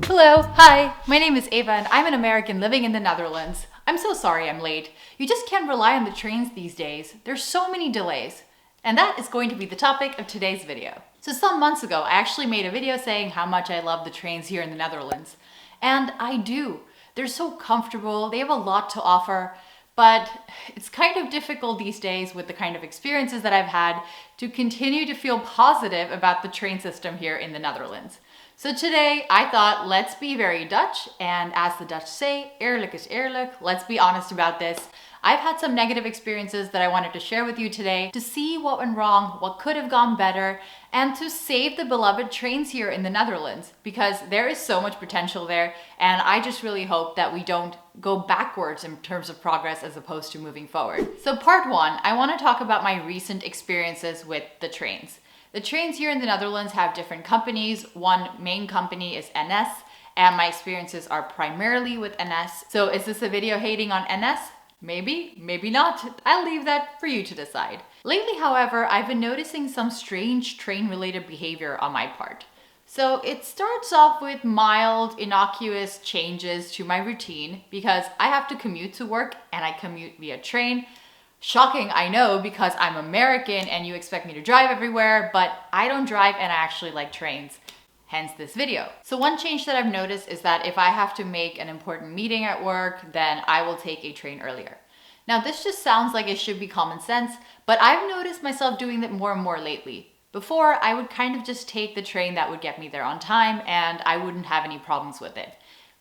Hello, hi, my name is Ava and I'm an American living in the Netherlands. I'm so sorry I'm late. You just can't rely on the trains these days. There's so many delays. And that is going to be the topic of today's video. So some months ago, I actually made a video saying how much I love the trains here in the Netherlands. And I do. They're so comfortable, they have a lot to offer, but it's kind of difficult these days with the kind of experiences that I've had to continue to feel positive about the train system here in the Netherlands. So today I thought, let's be very Dutch, and as the Dutch say, eerlijk is eerlijk. Let's be honest about this. I've had some negative experiences that I wanted to share with you today to see what went wrong, what could have gone better, and to save the beloved trains here in the Netherlands, because there is so much potential there, and I just really hope that we don't go backwards in terms of progress as opposed to moving forward. So part one, I want to talk about my recent experiences with the trains. The trains here in the Netherlands have different companies. One main company is NS, and my experiences are primarily with NS. So is this a video hating on NS? Maybe, maybe not. I'll leave that for you to decide. Lately, however, I've been noticing some strange train-related behavior on my part. So it starts off with mild, innocuous changes to my routine because I have to commute to work and I commute via train. Shocking, I know, because I'm American and you expect me to drive everywhere, but I don't drive and I actually like trains. Hence this video. So one change that I've noticed is that if I have to make an important meeting at work, then I will take a train earlier. Now this just sounds like it should be common sense, but I've noticed myself doing that more and more lately. Before, I would kind of just take the train that would get me there on time and I wouldn't have any problems with it.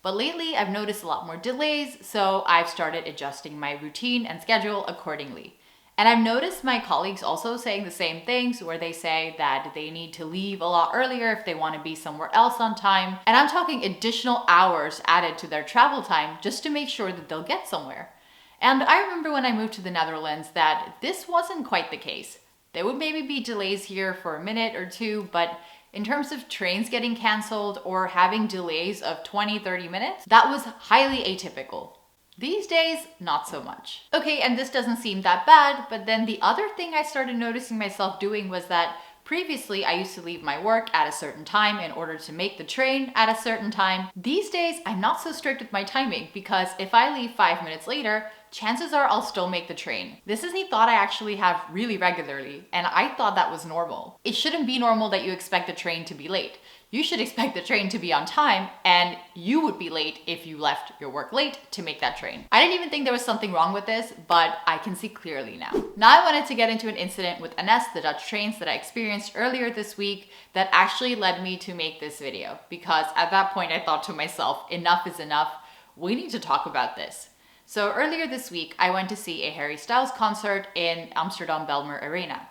But lately, I've noticed a lot more delays, so I've started adjusting my routine and schedule accordingly. And I've noticed my colleagues also saying the same things where they say that they need to leave a lot earlier if they want to be somewhere else on time. And I'm talking additional hours added to their travel time just to make sure that they'll get somewhere. And I remember when I moved to the Netherlands that this wasn't quite the case. There would maybe be delays here for a minute or two, but in terms of trains getting canceled or having delays of 20-30 minutes, that was highly atypical. These days, not so much. Okay, and this doesn't seem that bad, but then the other thing I started noticing myself doing was that previously I used to leave my work at a certain time in order to make the train at a certain time. These days, I'm not so strict with my timing because if I leave 5 minutes later, chances are I'll still make the train. This is a thought I actually have really regularly, and I thought that was normal. It shouldn't be normal that you expect the train to be late. You should expect the train to be on time, and you would be late if you left your work late to make that train. I didn't even think there was something wrong with this, but I can see clearly now. Now I wanted to get into an incident with NS, the Dutch trains, that I experienced earlier this week that actually led me to make this video, because at that point I thought to myself, enough is enough. We need to talk about this. So earlier this week, I went to see a Harry Styles concert in Amsterdam Belmer Arena.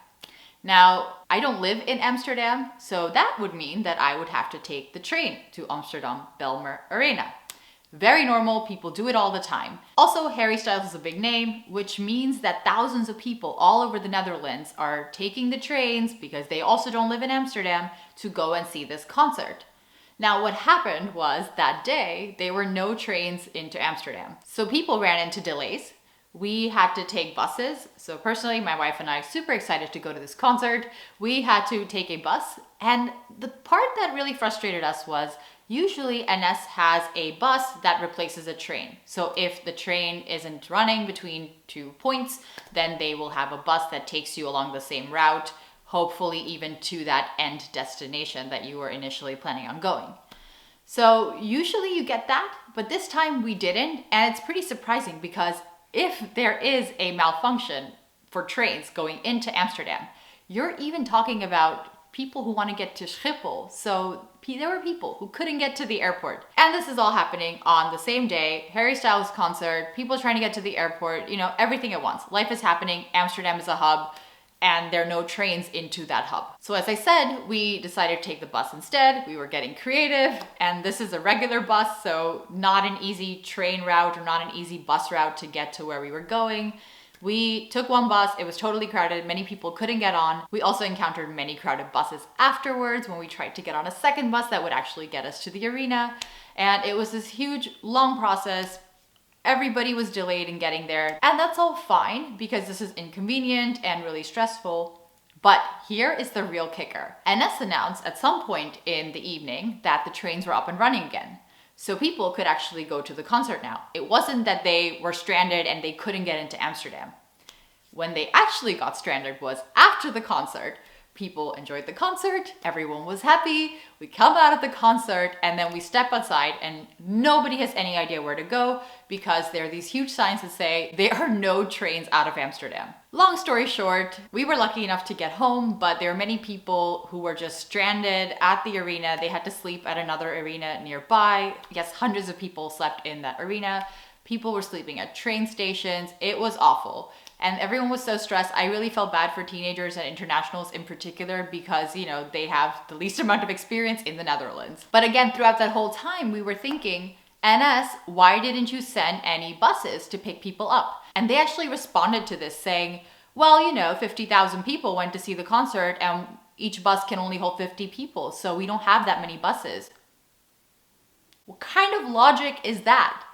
Now, I don't live in Amsterdam, so that would mean that I would have to take the train to Amsterdam Belmer Arena. Very normal, people do it all the time. Also, Harry Styles is a big name, which means that thousands of people all over the Netherlands are taking the trains, because they also don't live in Amsterdam, to go and see this concert. Now, what happened was that day, there were no trains into Amsterdam. So people ran into delays. We had to take buses. So personally, my wife and I are super excited to go to this concert. We had to take a bus. And the part that really frustrated us was usually NS has a bus that replaces a train. So if the train isn't running between 2 points, then they will have a bus that takes you along the same route, hopefully even to that end destination that you were initially planning on going. So usually you get that, but this time we didn't. And it's pretty surprising because if there is a malfunction for trains going into Amsterdam, you're even talking about people who want to get to Schiphol. So there were people who couldn't get to the airport. And this is all happening on the same day. Harry Styles concert, people trying to get to the airport, everything at once. Life is happening. Amsterdam is a hub, and there are no trains into that hub. So as I said, we decided to take the bus instead. We were getting creative, and this is a regular bus, so not an easy train route or not an easy bus route to get to where we were going. We took one bus, it was totally crowded, many people couldn't get on. We also encountered many crowded buses afterwards when we tried to get on a second bus that would actually get us to the arena. And it was this huge, long process. Everybody was delayed in getting there, and that's all fine because this is inconvenient and really stressful. But here is the real kicker. NS announced at some point in the evening that the trains were up and running again. So people could actually go to the concert now. It wasn't that they were stranded and they couldn't get into Amsterdam. When they actually got stranded was after the concert. People enjoyed the concert, everyone was happy, we come out of the concert, and then we step outside and nobody has any idea where to go because there are these huge signs that say there are no trains out of Amsterdam. Long story short, we were lucky enough to get home, but there are many people who were just stranded at the arena. They had to sleep at another arena nearby. Yes, hundreds of people slept in that arena. People were sleeping at train stations. It was awful. And everyone was so stressed. I really felt bad for teenagers and internationals in particular because, they have the least amount of experience in the Netherlands. But again, throughout that whole time, we were thinking, NS, why didn't you send any buses to pick people up? And they actually responded to this saying, well, 50,000 people went to see the concert and each bus can only hold 50 people, so we don't have that many buses. What kind of logic is that?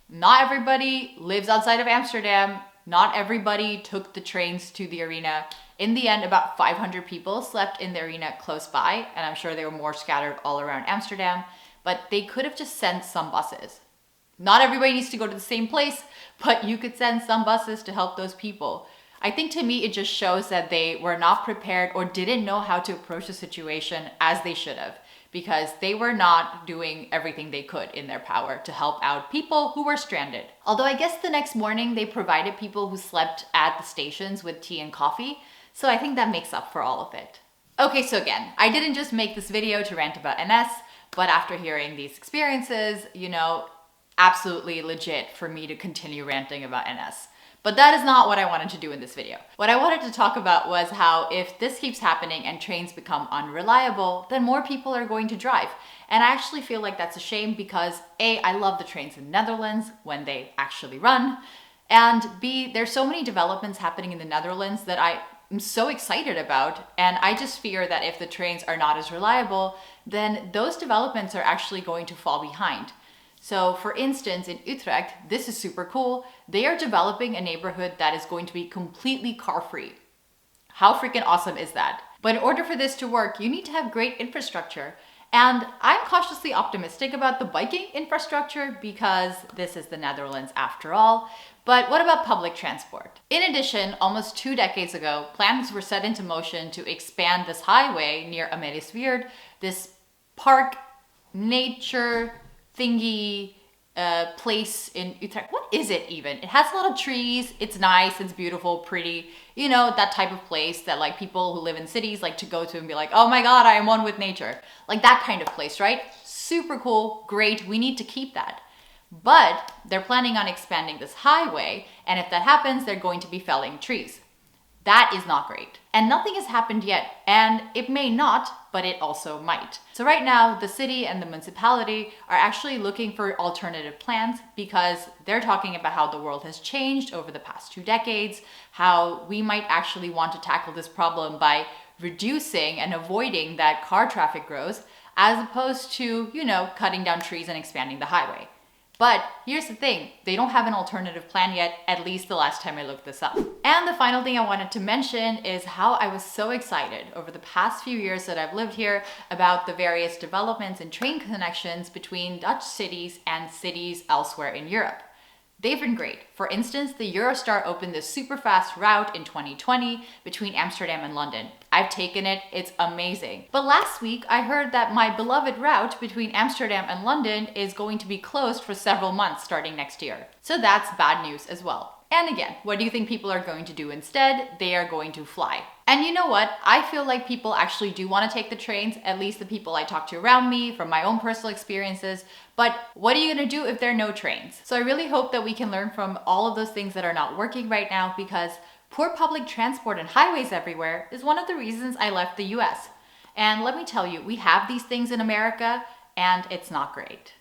Not everybody lives outside of Amsterdam. Not everybody took the trains to the arena. In the end, about 500 people slept in the arena close by, and I'm sure they were more scattered all around Amsterdam, but they could have just sent some buses. Not everybody needs to go to the same place, but you could send some buses to help those people. I think to me, it just shows that they were not prepared or didn't know how to approach the situation as they should have, because they were not doing everything they could in their power to help out people who were stranded. Although I guess the next morning they provided people who slept at the stations with tea and coffee, so I think that makes up for all of it. Okay, so again, I didn't just make this video to rant about NS, but after hearing these experiences, absolutely legit for me to continue ranting about NS. But that is not what I wanted to do in this video. What I wanted to talk about was how if this keeps happening and trains become unreliable, then more people are going to drive. And I actually feel like that's a shame because A, I love the trains in the Netherlands when they actually run, and B, there's so many developments happening in the Netherlands that I'm so excited about, and I just fear that if the trains are not as reliable, then those developments are actually going to fall behind. So for instance, in Utrecht, this is super cool. They are developing a neighborhood that is going to be completely car-free. How freaking awesome is that? But in order for this to work, you need to have great infrastructure. And I'm cautiously optimistic about the biking infrastructure because this is the Netherlands after all. But what about public transport? In addition, almost 2 decades ago, plans were set into motion to expand this highway near Amelisweerd, this park, nature, thingy place in Utrecht. What is it even? It has a lot of trees. It's nice. It's beautiful, pretty. That type of place that like people who live in cities like to go to and be like, oh my God, I am one with nature. Like that kind of place, right? Super cool. Great. We need to keep that. But they're planning on expanding this highway. And if that happens, they're going to be felling trees. That is not great. And nothing has happened yet. And it may not, but it also might. So right now, the city and the municipality are actually looking for alternative plans because they're talking about how the world has changed over the past 2 decades, how we might actually want to tackle this problem by reducing and avoiding that car traffic grows, as opposed to, cutting down trees and expanding the highway. But here's the thing, they don't have an alternative plan yet, at least the last time I looked this up. And the final thing I wanted to mention is how I was so excited over the past few years that I've lived here about the various developments and train connections between Dutch cities and cities elsewhere in Europe. They've been great. For instance, the Eurostar opened this super fast route in 2020 between Amsterdam and London. I've taken it, it's amazing. But last week, I heard that my beloved route between Amsterdam and London is going to be closed for several months starting next year. So that's bad news as well. And again, what do you think people are going to do instead? They are going to fly. And you know what? I feel like people actually do want to take the trains, at least the people I talk to around me from my own personal experiences. But what are you going to do if there are no trains? So I really hope that we can learn from all of those things that are not working right now, because poor public transport and highways everywhere is one of the reasons I left the US. And let me tell you, we have these things in America and it's not great.